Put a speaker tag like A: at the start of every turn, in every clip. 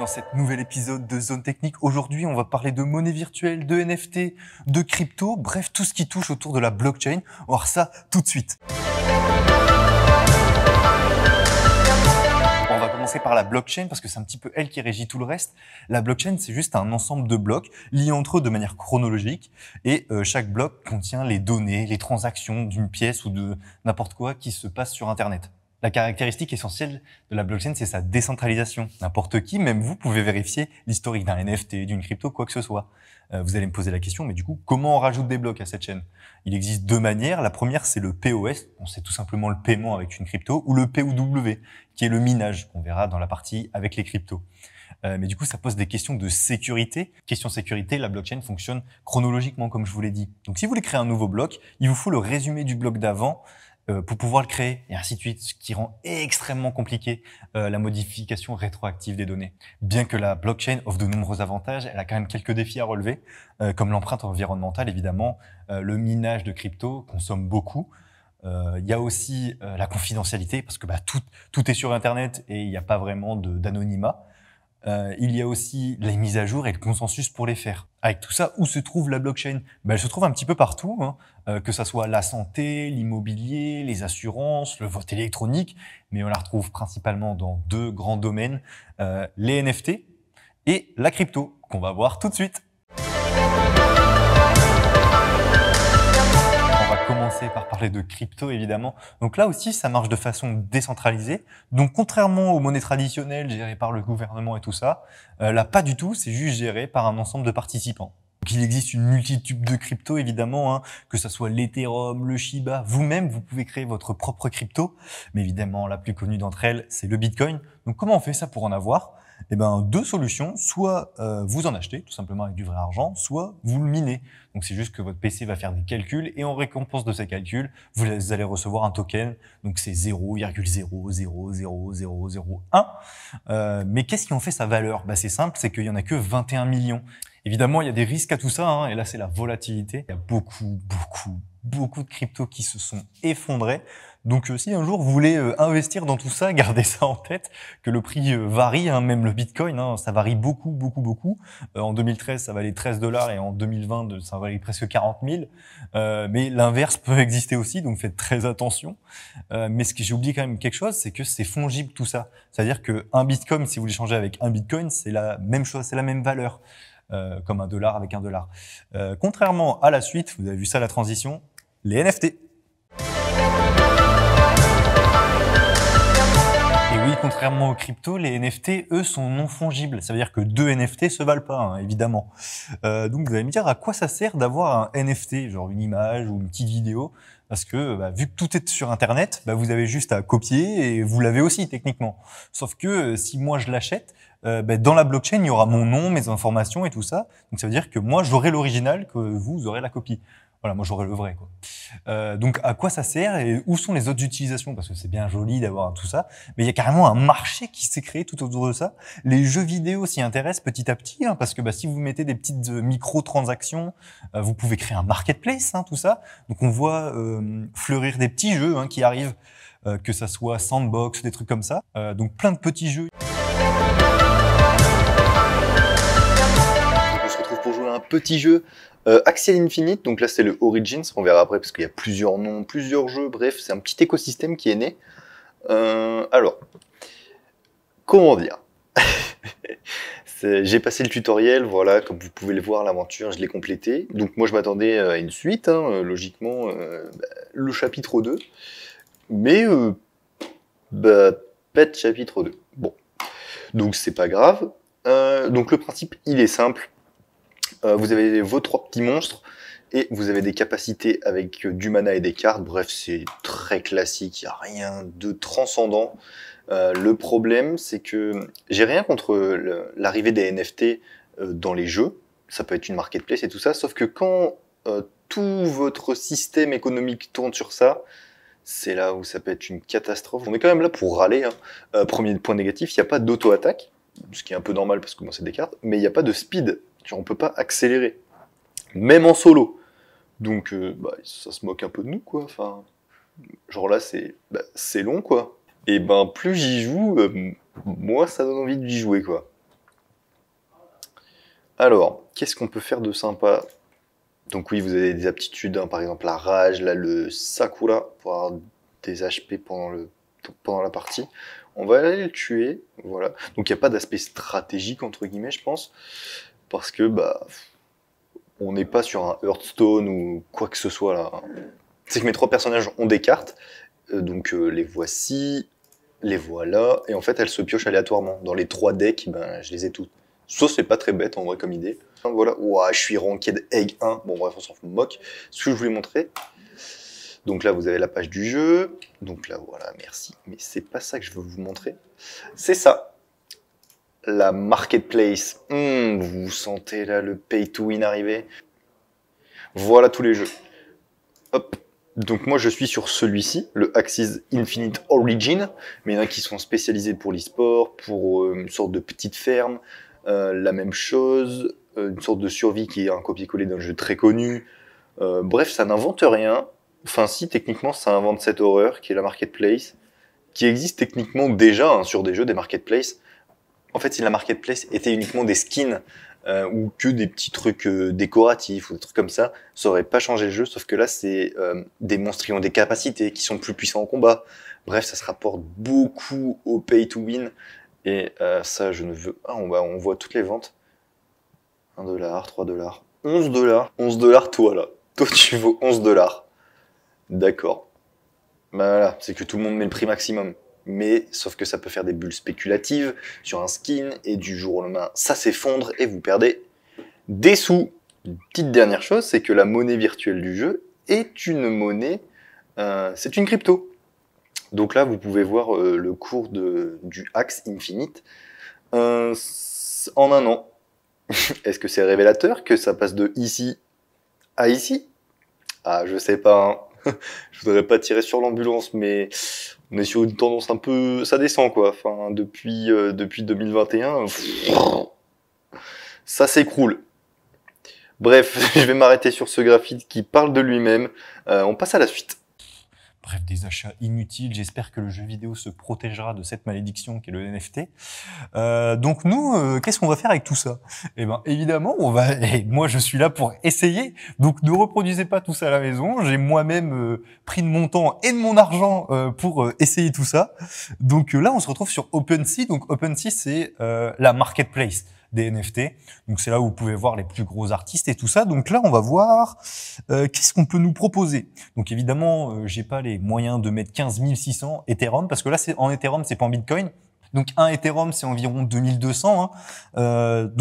A: dans cet nouvel épisode de Zone Technique. Aujourd'hui, on va parler de monnaie virtuelle, de NFT, de crypto, bref, tout ce qui touche autour de la blockchain. On va voir ça tout de suite. On va commencer par la blockchain parce que c'est un petit peu elle qui régit tout le reste. La blockchain, c'est juste un ensemble de blocs liés entre eux de manière chronologique et chaque bloc contient les données, les transactions d'une pièce ou de n'importe quoi qui se passe sur Internet. La caractéristique essentielle de la blockchain, c'est sa décentralisation. N'importe qui, même vous, pouvez vérifier l'historique d'un NFT, d'une crypto, quoi que ce soit. Vous allez me poser la question, mais du coup, comment on rajoute des blocs à cette chaîne? Il existe deux manières. La première, c'est le POS, c'est tout simplement le paiement avec une crypto, ou le POW, qui est le minage, qu'on verra dans la partie avec les cryptos. Mais du coup, ça pose des questions de sécurité. Question sécurité, la blockchain fonctionne chronologiquement, comme je vous l'ai dit. Donc, si vous voulez créer un nouveau bloc, il vous faut le résumé du bloc d'avant, pour pouvoir le créer, et ainsi de suite, ce qui rend extrêmement compliqué la modification rétroactive des données. Bien que la blockchain offre de nombreux avantages, elle a quand même quelques défis à relever, comme l'empreinte environnementale, évidemment, le minage de crypto consomme beaucoup. Il y a aussi la confidentialité, parce que tout est sur Internet et il n'y a pas vraiment d'anonymat. Il y a aussi les mises à jour et le consensus pour les faire. Avec tout ça, où se trouve la blockchain? Elle se trouve un petit peu partout, que ça soit la santé, l'immobilier, les assurances, le vote électronique, mais on la retrouve principalement dans deux grands domaines, les NFT et la crypto, qu'on va voir tout de suite. On va commencer par parler de crypto, évidemment. Donc là aussi, ça marche de façon décentralisée. Donc contrairement aux monnaies traditionnelles gérées par le gouvernement et tout ça, là pas du tout, c'est juste géré par un ensemble de participants. Donc il existe une multitude de cryptos, évidemment, que ce soit l'Ethereum, le Shiba. Vous-même, vous pouvez créer votre propre crypto. Mais évidemment, la plus connue d'entre elles, c'est le Bitcoin. Donc comment on fait ça pour en avoir? Deux solutions. Soit vous en achetez, tout simplement avec du vrai argent, soit vous le minez. Donc c'est juste que votre PC va faire des calculs et en récompense de ces calculs, vous allez recevoir un token. Donc c'est 0,0000001. Mais qu'est-ce qui en fait sa valeur? C'est simple, c'est qu'il y en a que 21 millions. Évidemment, il y a des risques à tout ça, et là c'est la volatilité. Il y a beaucoup de cryptos qui se sont effondrés. Donc si un jour vous voulez investir dans tout ça, gardez ça en tête, que le prix varie, même le Bitcoin, ça varie beaucoup. En 2013, ça valait $13 et en 2020, ça valait presque 40 000. Mais l'inverse peut exister aussi, donc faites très attention. Mais ce que j'ai oublié quand même quelque chose, c'est que c'est fongible tout ça. C'est-à-dire que un Bitcoin, si vous l'échangez avec un Bitcoin, c'est la même chose, c'est la même valeur. Comme $1 avec $1. Contrairement à la suite, vous avez vu ça la transition, les NFT. Et oui, contrairement aux cryptos, les NFT, eux, sont non fongibles. Ça veut dire que deux NFT se valent pas, évidemment. Donc vous allez me dire à quoi ça sert d'avoir un NFT, genre une image ou une petite vidéo, parce que vu que tout est sur Internet, vous avez juste à copier et vous l'avez aussi techniquement. Sauf que si moi je l'achète, dans la blockchain, il y aura mon nom, mes informations et tout ça. Donc ça veut dire que moi j'aurai l'original, que vous aurez la copie. Voilà, moi j'aurai le vrai, quoi. Donc à quoi ça sert et où sont les autres utilisations? Parce que c'est bien joli d'avoir tout ça, mais il y a carrément un marché qui s'est créé tout autour de ça. Les jeux vidéo s'y intéressent petit à petit, parce que si vous mettez des petites micro-transactions, vous pouvez créer un marketplace, tout ça. Donc on voit fleurir des petits jeux qui arrivent, que ça soit Sandbox, des trucs comme ça. Donc plein de petits jeux.
B: On se retrouve pour jouer à un petit jeu Axie Infinite, donc là c'est le Origins, on verra après parce qu'il y a plusieurs noms, plusieurs jeux, bref c'est un petit écosystème qui est né. Alors, comment dire? J'ai passé le tutoriel, voilà, comme vous pouvez le voir, l'aventure, je l'ai complété. Donc moi je m'attendais à une suite, logiquement, le chapitre 2, mais pas de chapitre 2. Bon, donc c'est pas grave. Donc le principe il est simple. Vous avez vos trois petits monstres et vous avez des capacités avec du mana et des cartes. Bref, c'est très classique, il n'y a rien de transcendant. Le problème, c'est que j'ai rien contre l'arrivée des NFT dans les jeux. Ça peut être une marketplace et tout ça, sauf que quand tout votre système économique tourne sur ça, c'est là où ça peut être une catastrophe. On est quand même là pour râler. Premier point négatif, il n'y a pas d'auto-attaque, ce qui est un peu normal parce que c'est des cartes, mais il n'y a pas de speed. On peut pas accélérer, même en solo. Donc ça se moque un peu de nous, quoi. Enfin, genre là c'est long, quoi. Et plus j'y joue, moi ça donne envie d'y jouer, quoi. Alors, qu'est-ce qu'on peut faire de sympa? Donc oui, vous avez des aptitudes, hein, par exemple la rage, là le Sakura, pour avoir des HP pendant la partie. On va aller le tuer, voilà. Donc il n'y a pas d'aspect stratégique, entre guillemets, je pense, parce que bah on n'est pas sur un Hearthstone ou quoi que ce soit là. C'est que mes 3 personnages ont des cartes, donc les voici, les voilà, et en fait elles se piochent aléatoirement. Dans les 3 decks, ben, je les ai toutes. Ça c'est pas très bête en vrai comme idée. Voilà, ouah, je suis ranked Egg 1, bon bref on s'en moque. Ce que je voulais montrer, donc là vous avez la page du jeu, donc là voilà, merci. Mais c'est pas ça que je veux vous montrer, c'est ça. La marketplace, vous sentez là le pay to win arriver. Voilà tous les jeux. Hop. Donc moi je suis sur celui-ci, le Axis Infinite Origin, mais il y en a qui sont spécialisés pour l'e-sport, pour une sorte de petite ferme, la même chose, une sorte de survie qui est un copier-coller d'un jeu très connu. Bref, ça n'invente rien. Enfin si, techniquement ça invente cette horreur qui est la marketplace, qui existe techniquement déjà hein, sur des jeux, des marketplaces. En fait, si la marketplace était uniquement des skins ou que des petits trucs décoratifs ou des trucs comme ça aurait pas changé le jeu, sauf que là, c'est des monstres qui ont des capacités, qui sont plus puissants en combat. Bref, ça se rapporte beaucoup au pay to win. Et ça, je ne veux... Ah, on voit toutes les ventes. 1 $, 3 $, 11 $. 11 $, toi, là. Toi, tu vaux 11 $. D'accord. Bah voilà, c'est que tout le monde met le prix maximum. Mais sauf que ça peut faire des bulles spéculatives sur un skin et du jour au lendemain ça s'effondre et vous perdez des sous. Une petite dernière chose, c'est que la monnaie virtuelle du jeu est une monnaie, c'est une crypto. Donc là vous pouvez voir le cours du Axe Infinite en un an. Est-ce que c'est révélateur que ça passe de ici à ici? Ah je sais pas, hein. Je voudrais pas tirer sur l'ambulance, mais on est sur une tendance un peu... Ça descend, quoi. Enfin, depuis 2021, ça s'écroule. Bref, je vais m'arrêter sur ce graphite qui parle de lui-même. On passe à la suite.
A: Bref, des achats inutiles. J'espère que le jeu vidéo se protégera de cette malédiction qu'est le NFT. Donc nous, qu'est-ce qu'on va faire avec tout ça? Eh ben, évidemment, et moi, je suis là pour essayer. Donc, ne reproduisez pas tout ça à la maison. J'ai moi-même pris de mon temps et de mon argent pour essayer tout ça. Donc là, on se retrouve sur OpenSea. Donc OpenSea, c'est la marketplace des NFT. Donc c'est là où vous pouvez voir les plus gros artistes et tout ça. Donc là, on va voir qu'est-ce qu'on peut nous proposer. Donc évidemment, j'ai pas les moyens de mettre 15 600 Ethereum parce que là, en Ethereum, c'est pas en Bitcoin. Donc un Ethereum, c'est environ 2200. Hein.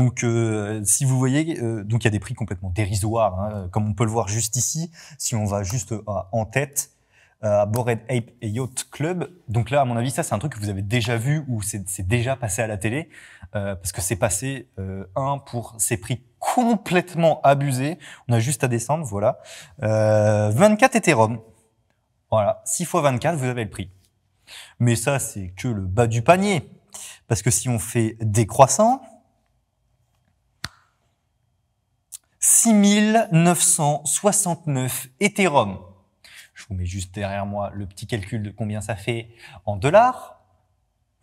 A: Si vous voyez, donc il y a des prix complètement dérisoires, hein, comme on peut le voir juste ici. Si on va juste en tête, Bored Ape et Yacht Club. Donc là, à mon avis, ça c'est un truc que vous avez déjà vu ou c'est déjà passé à la télé parce que c'est passé pour ces prix complètement abusés. On a juste à descendre, voilà. 24 Ethereum. Voilà, 6 x 24, vous avez le prix. Mais ça, c'est que le bas du panier. Parce que si on fait décroissant, 6969 Ethereum. Je vous mets juste derrière moi le petit calcul de combien ça fait en dollars.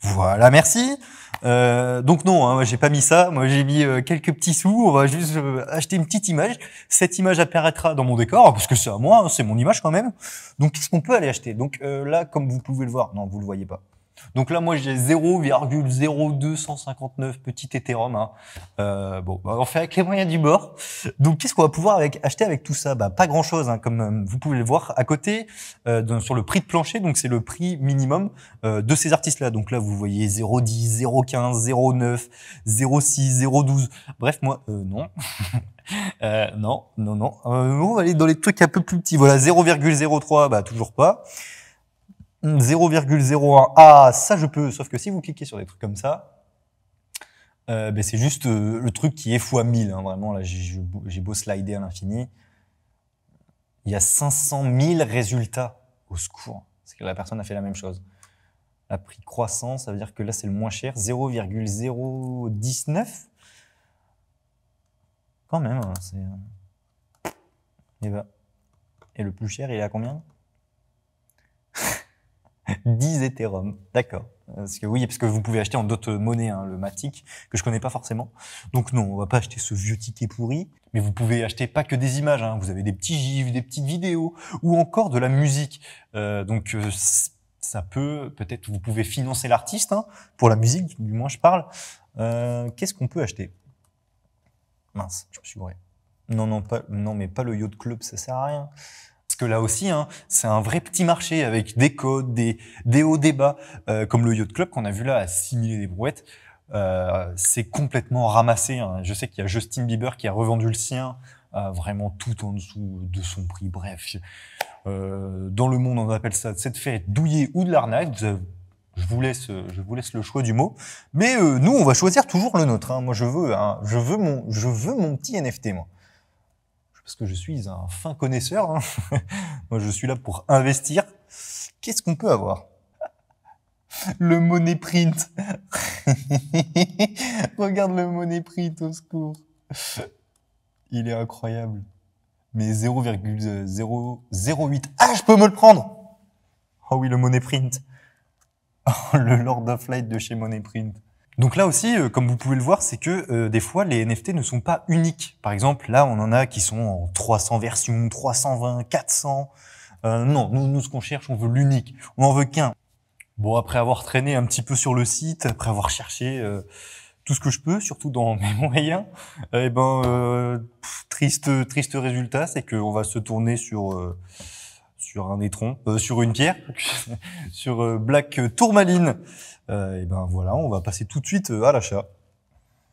A: Voilà, merci. Donc non, hein, j'ai pas mis ça. Moi, j'ai mis quelques petits sous. On va juste acheter une petite image. Cette image apparaîtra dans mon décor parce que c'est à moi, hein, c'est mon image quand même. Donc, qu'est-ce qu'on peut aller acheter? Donc là, comme vous pouvez le voir, non, vous le voyez pas. Donc là, moi, j'ai 0,0259 petit Ethereum. Hein. On fait avec les moyens du bord. Donc, qu'est-ce qu'on va pouvoir acheter avec tout ça? Pas grand-chose, hein, comme vous pouvez le voir à côté sur le prix de plancher. Donc, c'est le prix minimum de ces artistes-là. Donc là, vous voyez 0,10, 0,15, 0,9, 0,6, 0,12. Bref, moi, non. Non. On va aller dans les trucs un peu plus petits. Voilà, 0,03, toujours pas. 0,01. Ah, ça je peux. Sauf que si vous cliquez sur des trucs comme ça, c'est juste le truc qui est fois 1000. Hein, vraiment, là, j'ai beau slider à l'infini. Il y a 500 000 résultats. Au secours. Parce que la personne a fait la même chose. La prix croissant, ça veut dire que là, c'est le moins cher. 0,019. Quand même, hein, c'est... Et le plus cher, il est à combien? 10 Ethereum. D'accord. Parce que vous pouvez acheter en d'autres monnaies, hein, le Matic, que je connais pas forcément. Donc non, on va pas acheter ce vieux ticket pourri. Mais vous pouvez acheter pas que des images, hein. Vous avez des petits gifs, des petites vidéos, ou encore de la musique. Ça peut-être, vous pouvez financer l'artiste, hein, pour la musique, du moins je parle. Qu'est-ce qu'on peut acheter? Mince, je me suis gouré. Non, mais pas le Yacht Club, ça sert à rien. Parce que là aussi, hein, c'est un vrai petit marché avec des codes, des hauts, des bas, comme le Yacht Club qu'on a vu là à 6 000 et des brouettes. C'est complètement ramassé, hein. Je sais qu'il y a Justin Bieber qui a revendu le sien vraiment tout en dessous de son prix. Bref, dans le monde, on appelle ça cette fête douillée ou de l'arnaque. Je vous laisse le choix du mot. Mais nous, on va choisir toujours le nôtre, hein. Moi, je veux mon petit NFT, moi. Parce que je suis un fin connaisseur, hein. Moi, je suis là pour investir. Qu'est-ce qu'on peut avoir? Le money print. Regarde le money print, au secours. Il est incroyable. Mais 0,008. Ah, je peux me le prendre! Oh oui, le money print. Oh, le Lord of Light de chez Moneyprint. Donc là aussi, comme vous pouvez le voir, c'est que des fois, les NFT ne sont pas uniques. Par exemple, là, on en a qui sont en 300 versions, 320, 400. Non, nous, ce qu'on cherche, on veut l'unique. On n'en veut qu'un. Bon, après avoir traîné un petit peu sur le site, après avoir cherché tout ce que je peux, surtout dans mes moyens, triste résultat, c'est qu'on va se tourner sur un étron, sur une pierre, sur Black Tourmaline. Voilà, on va passer tout de suite à l'achat.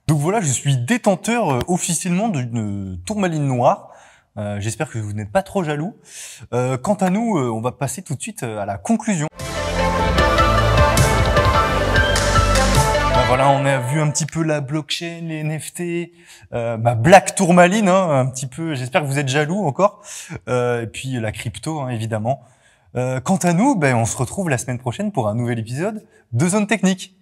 A: Donc voilà, je suis détenteur officiellement d'une tourmaline noire. J'espère que vous n'êtes pas trop jaloux. Quant à nous, on va passer tout de suite à la conclusion. Voilà, on a vu un petit peu la blockchain, les NFT, Black Tourmaline, hein, un petit peu. J'espère que vous êtes jaloux encore. Et puis la crypto, hein, évidemment. Quant à nous, on se retrouve la semaine prochaine pour un nouvel épisode de Zone Technique.